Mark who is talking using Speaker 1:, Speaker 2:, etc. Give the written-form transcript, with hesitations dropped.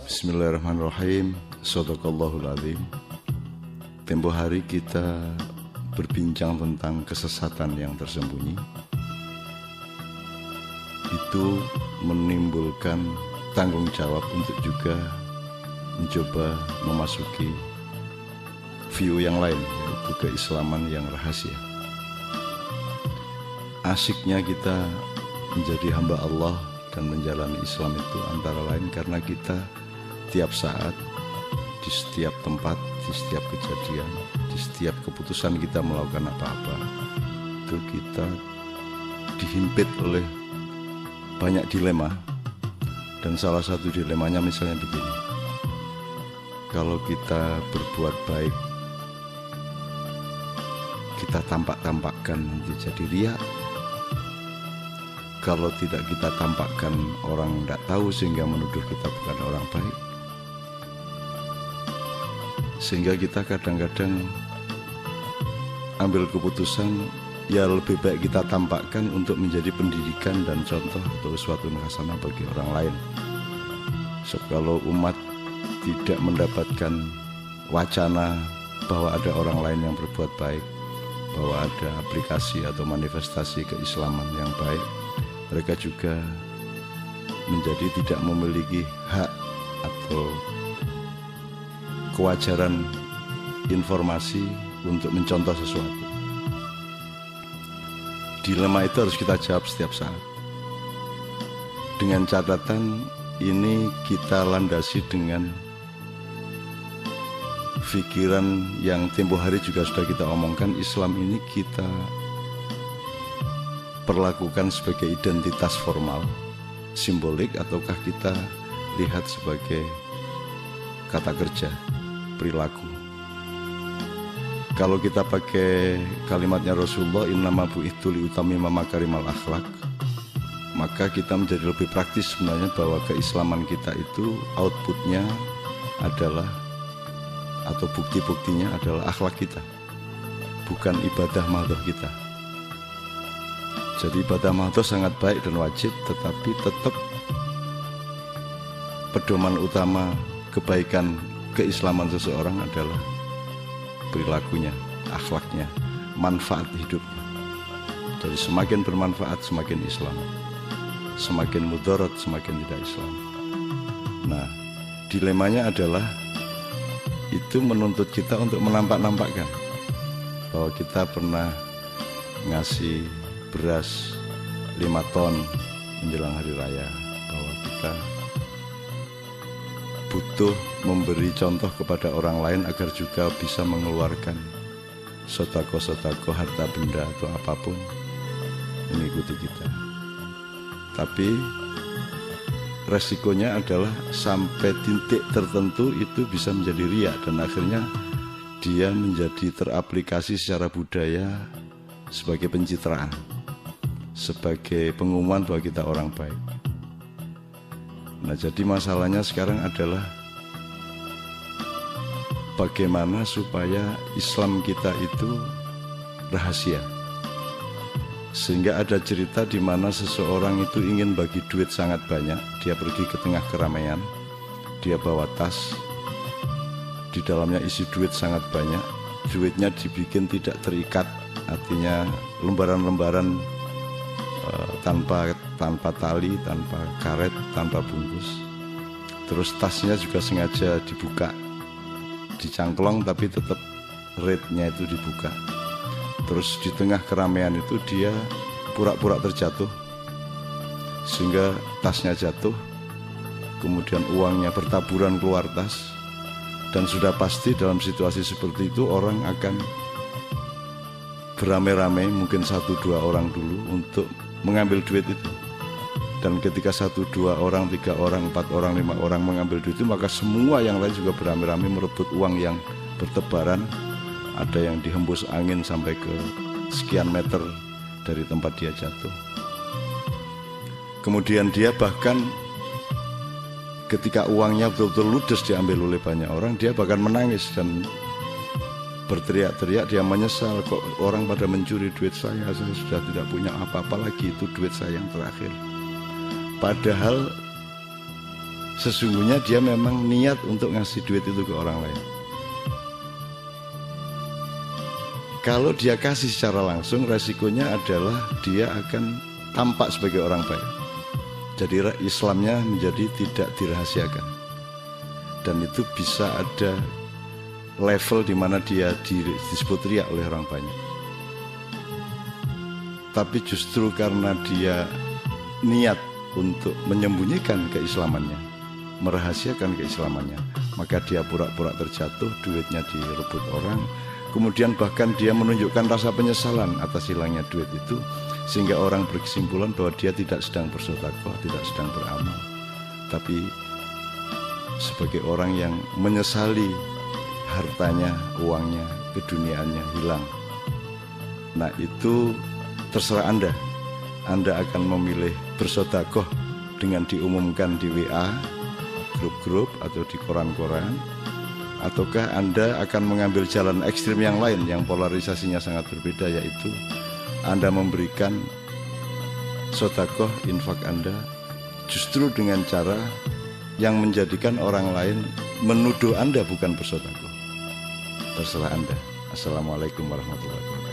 Speaker 1: Bismillahirrahmanirrahim. Shadaqallahul adzim. Tempo hari kita berbincang tentang kesesatan yang tersembunyi. Itu menimbulkan tanggung jawab untuk juga mencoba memasuki view yang lain, yaitu keislaman yang rahasia. Asiknya kita menjadi hamba Allah dan menjalani Islam itu antara lain karena kita tiap saat, di setiap tempat, di setiap kejadian, di setiap keputusan kita melakukan apa-apa, itu kita dihimpit oleh banyak dilema. Dan salah satu dilemanya misalnya begini: kalau kita berbuat baik, kita tampak-tampakkan nanti jadi riya. Kalau tidak kita tampakkan, orang tidak tahu sehingga menuduh kita bukan orang baik. Sehingga kita kadang-kadang ambil keputusan, ya lebih baik kita tampakkan untuk menjadi pendidikan dan contoh atau suatu hasanah bagi orang lain. So, kalau umat tidak mendapatkan wacana bahwa ada orang lain yang berbuat baik, bahwa ada aplikasi atau manifestasi keislaman yang baik, mereka juga menjadi tidak memiliki hak atau kewajaran informasi untuk mencontoh sesuatu. Dilema itu harus kita jawab setiap saat. Dengan catatan ini kita landasi dengan pikiran yang tempo hari juga sudah kita omongkan. Islam ini kita perlakukan sebagai identitas formal, simbolik, ataukah kita lihat sebagai kata kerja, perilaku. Kalau kita pakai kalimatnya Rasulullah, innama bu'ithu liutammima makarimal akhlak, maka kita menjadi lebih praktis sebenarnya bahwa keislaman kita itu outputnya adalah, atau bukti-buktinya adalah akhlak kita, bukan ibadah mahdhah kita. Jadi ibadah mahdhah sangat baik dan wajib, tetapi tetap pedoman utama kebaikan keislaman seseorang adalah perilakunya, akhlaknya, manfaat hidupnya. Jadi semakin bermanfaat semakin Islam, semakin mudarat semakin tidak Islam. Nah, dilemanya adalah itu menuntut kita untuk menampak-nampakkan bahwa kita pernah ngasih beras 5 ton menjelang hari raya, bahwa kita butuh memberi contoh kepada orang lain agar juga bisa mengeluarkan sedekah-sedekah harta benda atau apapun mengikuti kita. Tapi resikonya adalah sampai titik tertentu itu bisa menjadi riya, dan akhirnya dia menjadi teraplikasi secara budaya sebagai pencitraan, sebagai pengumuman bahwa kita orang baik. Nah, jadi masalahnya sekarang adalah bagaimana supaya Islam kita itu rahasia. Sehingga ada cerita di mana seseorang itu ingin bagi duit sangat banyak. Dia pergi ke tengah keramaian, dia bawa tas, di dalamnya isi duit sangat banyak. Duitnya dibikin tidak terikat, artinya lembaran-lembaran tanpa tali, tanpa karet, tanpa bungkus. Terus tasnya juga sengaja dibuka, dicangklong tapi tetap rate-nya itu dibuka. Terus di tengah keramaian itu dia pura-pura terjatuh sehingga tasnya jatuh, kemudian uangnya bertaburan keluar tas. Dan sudah pasti dalam situasi seperti itu orang akan beramai-ramai, mungkin 1-2 orang dulu untuk mengambil duit itu. Dan ketika 1-2 orang, 3 orang, 4 orang, 5 orang mengambil duit itu, maka semua yang lain juga beramai-ramai merebut uang yang bertebaran. Ada yang dihembus angin sampai ke sekian meter dari tempat dia jatuh. Kemudian dia bahkan ketika uangnya betul-betul ludes diambil oleh banyak orang, dia bahkan menangis dan berteriak-teriak. Dia menyesal, kok orang pada mencuri duit saya sudah tidak punya apa-apa lagi, itu duit saya yang terakhir. Padahal sesungguhnya dia memang niat untuk ngasih duit itu ke orang lain. Kalau dia kasih secara langsung, resikonya adalah dia akan tampak sebagai orang baik. Jadi Islamnya menjadi tidak dirahasiakan. Dan itu bisa ada level di mana dia disebut riya oleh orang banyak. Tapi justru karena dia niat untuk menyembunyikan keislamannya, merahasiakan keislamannya, maka dia pura-pura terjatuh, duitnya direbut orang. Kemudian bahkan dia menunjukkan rasa penyesalan atas hilangnya duit itu, sehingga orang berkesimpulan bahwa dia tidak sedang bersedekah, tidak sedang beramal, tapi sebagai orang yang menyesali hartanya, uangnya, keduniaannya hilang. Nah itu terserah Anda. Anda akan memilih bersedekah dengan diumumkan di WA, grup-grup atau di koran-koran, ataukah Anda akan mengambil jalan ekstrim yang lain yang polarisasinya sangat berbeda, yaitu Anda memberikan sedekah infak Anda justru dengan cara yang menjadikan orang lain menuduh Anda bukan bersedekah. Terserah Anda. Assalamualaikum warahmatullahi wabarakatuh.